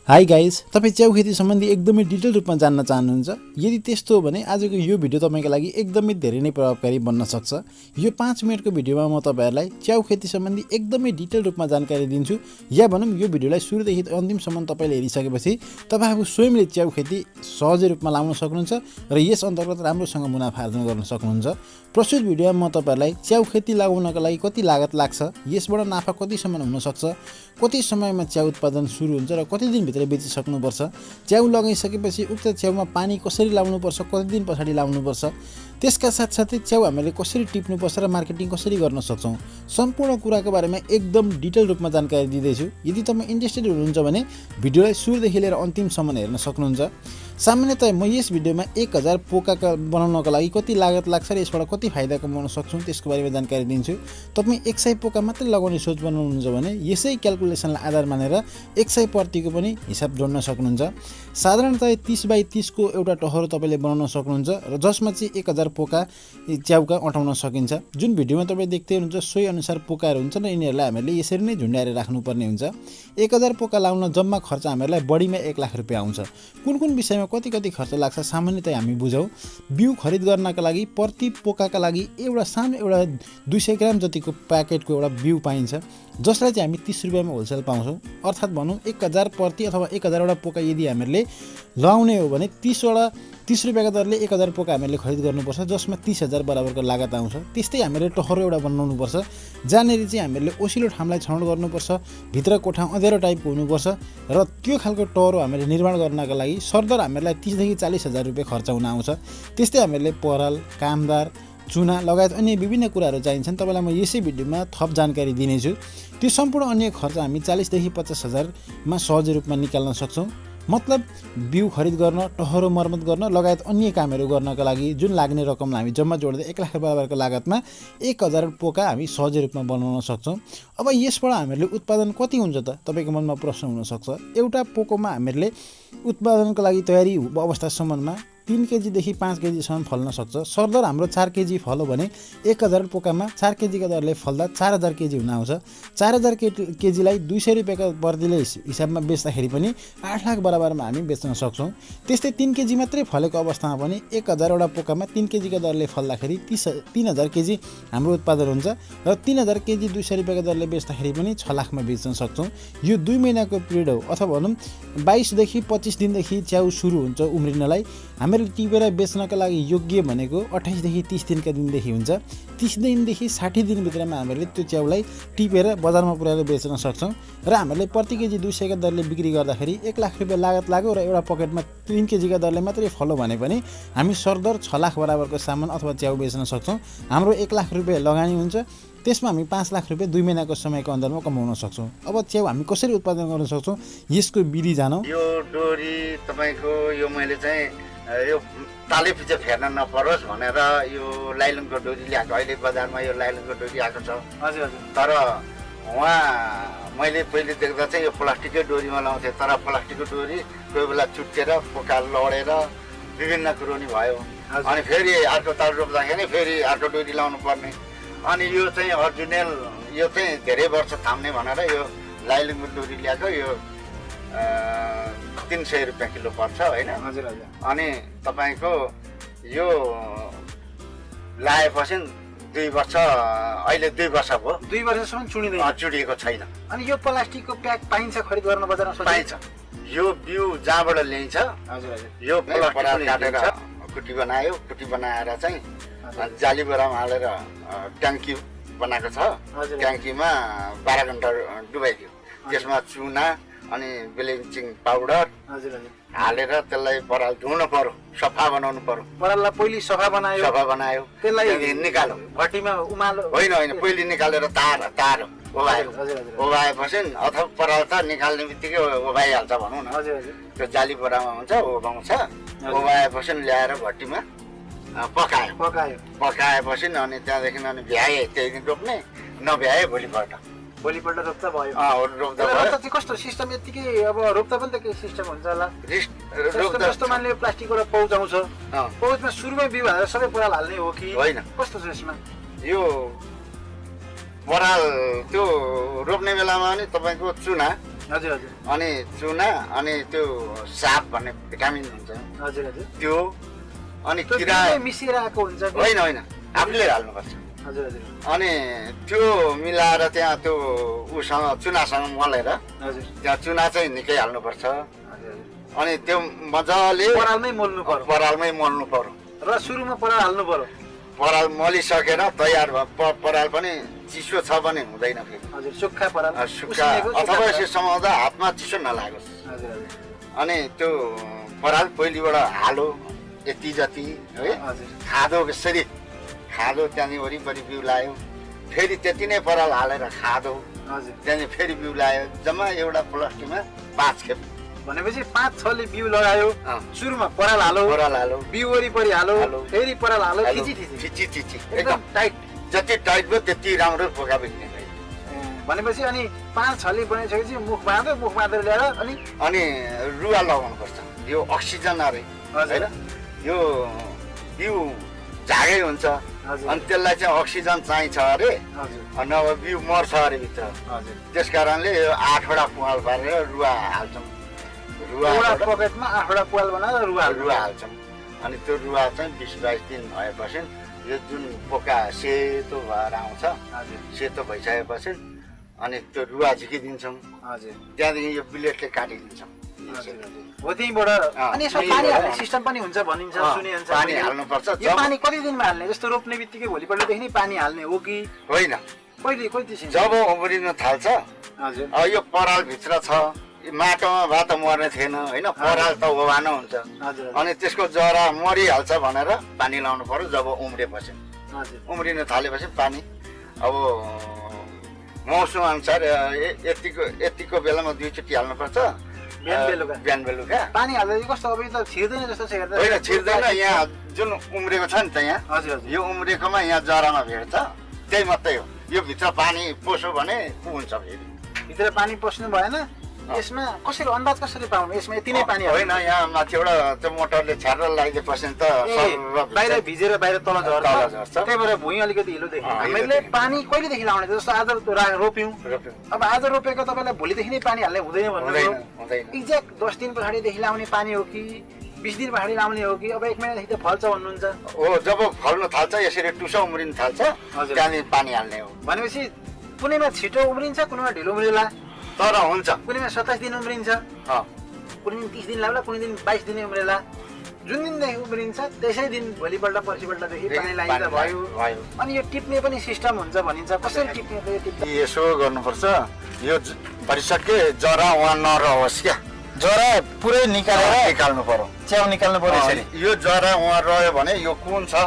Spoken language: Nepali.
हाई गाइज, तपाईँ च्याउ खेती सम्बन्धी एकदमै डिटेल रूपमा जान्न चाहनुहुन्छ? यदि त्यस्तो हो भने आजको यो भिडियो तपाईँको लागि एकदमै धेरै नै प्रभावकारी बन्न सक्छ। यो 5 मिनटको भिडियोमा म तपाईँहरूलाई च्याउ खेती सम्बन्धी एकदमै डिटेल रूपमा जानकारी दिन्छु। या भनौँ यो भिडियोलाई सुरुदेखि अन्तिमसम्म तपाईँले हेरिसकेपछि तपाईँ आफू स्वयंले च्याउ खेती सहजै रूपमा लाउन सक्नुहुन्छ र यस अन्तर्गत राम्रोसँग मुनाफा आर्जन गर्न सक्नुहुन्छ। प्रस्तुत भिडियोमा म तपाईँहरूलाई च्याउ खेती लगाउनका लागि कति लागत लाग्छ, यसबाट नाफा कतिसम्म हुन सक्छ, कति समयमा च्याउ उत्पादन सुरु हुन्छ र कति दिनभित्र बेचिसक्नुपर्छ, च्याउ लगाइसकेपछि उक्त च्याउमा पानी कसरी लाउनुपर्छ, कति दिन पछाडि लाउनुपर्छ, त्यसका साथसाथै च्याउ हामीले कसरी टिप्नुपर्छ र मार्केटिङ कसरी गर्न सक्छौँ, सम्पूर्ण कुराको बारेमा एकदम डिटेल रूपमा जानकारी दिँदैछु। यदि तपाईँ इन्ट्रेस्टेड हुनुहुन्छ भने भिडियोलाई सुरुदेखि लिएर अन्तिमसम्म हेर्न सक्नुहुन्छ। सामान्यतया म यस भिडियोमा 1000 पोका बनाउनको लागि कति लागत लाग्छ र यसबाट कति फाइदा कमाउन सक्छौँ त्यसको बारेमा जानकारी दिन्छु। तपाईँ 100 पोका मात्रै लगाउने सोच बनाउनुहुन्छ भने यसै क्यालकुलेसनलाई आधार मानेर 100 प्रतिको पनि हिसाब जोड्न सक्नुहुन्छ। साधारणतया 30 बाई 30 को एउटा टहरो तपाईँले बनाउन सक्नुहुन्छ र जसमा चाहिँ 1000 पोका च्याउका अटाउन सकिन्छ। जुन भिडियोमा तपाईँ देख्दै हुनुहुन्छ सोही अनुसार पोकाहरू हुन्छन् र यिनीहरूलाई हामीले यसरी नै झुन्ड्याएर राख्नुपर्ने हुन्छ। 1000 पोका लाउन जम्मा खर्च हामीहरूलाई बढीमा 1 लाख रुपियाँ आउँछ। कुन विषयमा कति खर्च लाग्छ सामान्यतया हामी बुझौँ। बिउ खरिद गर्नका लागि प्रति पोकाका लागि एउटा सानो एउटा 200 ग्राम जतिको प्याकेटको एउटा बिउ पाइन्छ, जसलाई चाहिँ हामी 30 रुपियाँमा होलसेल पाउँछौँ। अर्थात् भनौँ 1000 प्रति अथवा 1000 वटा पोका यदि हामीले लगाउने हो भने 30 रुपियाँको दरले 1000 पोका हामीले खरिद गर्नुपर्छ, जसमा 30,000 बराबरको लागत आउँछ। त्यस्तै हामीले टहरो एउटा बनाउनुपर्छ, जहाँनिर चाहिँ हामीले ओसिलो ठाउँलाई छनौट गर्नुपर्छ, भित्र कोठा अँध्यारो टाइपको हुनुपर्छ र त्यो खालको टहरो हामीले निर्माण गर्नका लागि सरदर हामीलाई 30 देखि 40,000 रुपियाँ खर्च हुन आउँछ। त्यस्तै हामीले पराल, कामदार, चुना लगायत अन्य विभिन्न कुराहरू चाहिन्छन्। तपाईँलाई म यसै भिडियोमा थप जानकारी दिनेछु। त्यो सम्पूर्ण अन्य खर्च हामी 40 देखि 50,000मा सहज रूपमा निकाल्न सक्छौँ। मतलब बिउ खरिद गर्न, टहरो मर्मत गर्न लगायत अन्य कामहरू गर्नका लागि जुन लाग्ने रकमलाई हामी जम्मा जोड्दै 1 लाख बराबरको लागतमा 1000 पोका हामी सहज रूपमा बनाउन सक्छौँ। अब यसबाट हामीहरूले उत्पादन कति हुन्छ त तपाईँको मनमा प्रश्न हुनसक्छ। एउटा पोकोमा हामीहरूले उत्पादनको लागि तयारी अवस्थासम्ममा 3 केजीदेखि 5 केजीसम्म फल्न सक्छ। सरदर हाम्रो 4 केजी फल्यो भने 1000 पोकामा 4 केजीका दरले फल्दा 4000 केजी हुन आउँछ। 4000 केजीलाई 200 रुपियाँको प्रतिले हिसाबमा बेच्दाखेरि पनि 8 लाख बराबरमा हामी बेच्न सक्छौँ। त्यस्तै 3 केजी मात्रै फलेको अवस्थामा पनि 1000 वटा पोकामा 3 केजीका दरले फल्दाखेरि 3000 केजी हाम्रो उत्पादन हुन्छ र 3000 केजी 200 रुपियाँको दरले बेच्दाखेरि पनि 6 लाखमा बेच्न सक्छौँ। यो 2 महिनाको पिरियड हो, अथवा भनौँ 22 देखि 25 दिनदेखि च्याउ सुरु हुन्छ उम्रिनलाई। हामीले टिपेर बेच्नका लागि योग्य भनेको 28 देखि 30 दिनका दिनदेखि हुन्छ। 30 दिनदेखि 60 दिनभित्रमा हामीले त्यो च्याउलाई टिपेर बजारमा पुर्याएर बेच्न सक्छौँ र हामीले प्रति केजी 200 का दरले बिक्री गर्दाखेरि 1 लाख रुपियाँ लागत लाग्यो र एउटा पकेटमा 3 केजीका दरले मात्रै फल्यो भने पनि हामी सरदर 6 लाख बराबरको सामान अथवा च्याउ बेच्न सक्छौँ। हाम्रो 1 लाख रुपियाँ लगानी हुन्छ, त्यसमा हामी 5 लाख रुपियाँ 2 महिनाको समयको अन्तरमा कमाउन सक्छौँ। अब च्याउ हामी कसरी उत्पादन गर्न सक्छौँ यसको विधि जानौँ। यो डोरी तपाईँको यो मैले चाहिँ यो ताले पछि फेर्न नपरोस् भनेर यो लाइलनको डोरी ल्याएको। अहिले बजारमा यो लाइलनको डोरी आएको छ। हजुर हजुर। तर उहाँ मैले पहिले देख्दा चाहिँ यो प्लास्टिकै डोरीमा लाउँथेँ, तर प्लास्टिकको डोरी कोही बेला चुट्टेर पोका लडेर विभिन्न कुरो नि भयो। अनि फेरि अर्को ताल रोप्दाखेरि फेरि अर्को डोरी लाउनु पर्ने। अनि यो चाहिँ अर्जिनल यो चाहिँ धेरै वर्ष थाम्ने भनेर यो लाइलनको डोरी ल्याएको। यो 300 रुपियाँ किलो पर्छ होइन। हजुर हजुर। अनि तपाईँको यो लगाएपछि 2 वर्ष, अहिले 2 वर्ष भयो। 2 वर्षसम्म चुडिएको छैन। अनि यो प्लास्टिकको प्याक पाइन्छ खरिद गर्न बजारमा? पाइन्छ। यो बिउ जहाँबाट ल्याइन्छ। हजुर हजुर। यो प्लास्टिक काटेर कुटी बनायो, कुटी बनाएर चाहिँ जाली बोरामा हालेर ट्याङ्की बनाएको छ। ट्याङ्कीमा 12 घन्टा डुबाइदियो। त्यसमा चुना अनि ब्लिचिङ पाउडर हालेर त्यसलाई पराल धुनु पर्यो, सफा बनाउनु पर्यो। पराललाई पहिले सफा बनायो त्यसलाई निकाल्यो, भट्टीमा उमाल्यो। होइन पहिले निकालेर तार ओभाएपछि अथवा पराल त निकाल्ने बित्तिकै ओभाइहाल्छ भनौँ न। त्यो जाली बोरामा हुन्छ, ओभाउँछ। ओभाएपछि ल्याएर भट्टीमा पकाएपछि अनि त्यहाँदेखि अनि भ्याए त्यही दिन रोप्ने, नभ्याए भोलिपल्ट रोप्दा भयो। रोप्दा चाहिँ कस्तो सिस्टम यतिकै अब रोप्दा पनि त केही सिस्टम हुन्छ होला। जस्तो मान्ने प्लास्टिकबाट पाउच आउँछ, पाउचमा सुरुमै बिउ हालेर सबै पराल हाल्ने हो कि होइन? कस्तो छ यसमा? यो पराल त्यो रोप्ने बेलामा नि तपाईँको चुना हजुर हजुर अनि चुना अनि त्यो साप भन्ने भिटामिन हुन्छ हजुर हजुर त्यो अनि किरा मिसिएर आएको हुन्छ होइन होइन आफूले हाल्नुपर्छ हजुर हजुर अनि त्यो मिलाएर त्यहाँ त्यो उसँग चुनासँग मलेर हजुर त्यहाँ चुना चाहिँ निकै हाल्नुपर्छ अनि त्यो मजाले परालमै मोल्नु पर्यो र सुरुमा पराल हाल्नु पर्यो पराल मलिसकेर तयार भयो पराल पनि चिसो छ भने हुँदैन फेरि हजुर सुक्खा पराल सुक्खा अथवा यसो समाउँदा हातमा चिसो नलागोस् हजुर अनि त्यो पराल पहिलेबाट हालो यति जति है खादो यसरी खादो त्यहाँदेखि वरिपरि बिउ लायो फेरि त्यति नै पराल हालेर खादो हजुर त्यहाँदेखि फेरि बिउ लायो जम्मा एउटा प्लास्टिकमा 5 खेप भनेपछि 5-6ले बिउ लगायो सुरुमा पराल हालो बिउ वरिपरि हालो फेरि पराल हालो चिची एकदम टाइट जति टाइट भयो त्यति राम्रो पोका भेट्ने भनेपछि अनि 5-6ले बनाइसकेपछि मुख बाँधेर ल्याएर अनि रुवा लगाउनुपर्छ यो अक्सिजन अरे होइन यो बिउ झागै हुन्छ अनि त्यसलाई चाहिँ अक्सिजन चाहिन्छ अरे नभए बिउ मर्छ अरे भित्र त्यस कारणले यो 8वटा पुवाल पारेर रुवा हाल्छौँ रुवा पकेटमा 8वटा पुवाल बनाएर रुवा हाल्छौँ अनि त्यो रुवा चाहिँ 20-22 दिन भएपछि यो जुन पोका सेतो भएर आउँछ सेतो भइसकेपछि अनि त्यो रुवा झिकिदिन्छौँ हजुर त्यहाँदेखि यो ब्लेडले काटिदिन्छौँ हो त्यहीँबाट अनि यसमा पानी हाल्ने सिस्टम पनि हुन्छ भनिन्छ सुने हुन्छ पानी हाल्नुपर्छ यो पानी कति दिनमा हाल्ने जस्तो रोप्ने बित्तिकै भोलिपल्टदेखि नै पानी हाल्ने हो कि होइन कहिले कति जब उम्रिन थाल्छ हजुर यो पराल भित्र छ माटोमा भए त मर्ने थिएन होइन पराल त ओभानो हुन्छ अनि त्यसको जरा मरिहाल्छ भनेर पानी लाउनु पर्यो जब उम्रेपछि उम्रिन थालेपछि पानी अब मौसम अनुसार यतिको बेलामा 2 चोटि हाल्नुपर्छ बिहान बेलुका पानी हाल्दा कस्तो अब त छिर्दैन जस्तो छ हेर्दा होइन छिर्दैन यहाँ जुन उम्रेको छ नि त यहाँ हजुर यो उम्रेकोमा यहाँ जरामा भेट्छ त्यही मात्रै हो यो भित्र पानी पस्यो भने हुन्छ फेरि भित्र पानी पस्नु भएन यसमा कसरी अन्दाज कसरी पाउनु यसमा यति नै पानी होइन यहाँ माथिबाट त्यो मोटरले छारेर लगाइदिएपछि त बाहिर भिजेर बाहिर तल झर्छ त्यही भएर भुइँ अलिकति हिलो देख्यो हामीले पानी कहिलेदेखि लाउने जस्तो आज रोप्यौँ अब आज रोपेको तपाईँलाई भोलिदेखि नै पानी हाल्ने हुँदैन भन्नु एक्ज्याक्ट 10 दिन पछाडिदेखि लाउने पानी हो कि 20 दिन पछाडि लाउने हो कि अब 1 महिनादेखि त फल्छ भन्नुहुन्छ हो जब फल्न थाल्छ यसरी टुसा उम्रिन थाल्छ त्यहाँदेखि पानी हाल्ने हो भनेपछि कुनैमा छिटो उम्रिन्छ कुनैमा ढिलो उम्रिला तर हुन्छ कुनैमा 27 दिन उम्रिन्छ कुनै दिन 30 दिन लाग्ला कुनै दिन 22 दिन उम्रेला जुन दिनदेखि उम्रिन्छ त्यसै दिन भोलिपल्ट पर्सिपल्टदेखि पानी लगाइदिँदा भयो अनि यो टिप्ने पनि सिस्टम हुन्छ भनिन्छ कसरी टिप्ने यसो गर्नुपर्छ यो भरिसके जरा वहाँ नरहोस् क्या जरा पुरै निकाल्नु पर्यो च्याउ निकाल्नु पर्यो यसरी यो जरा वहाँ रह्यो भने यो कुन छ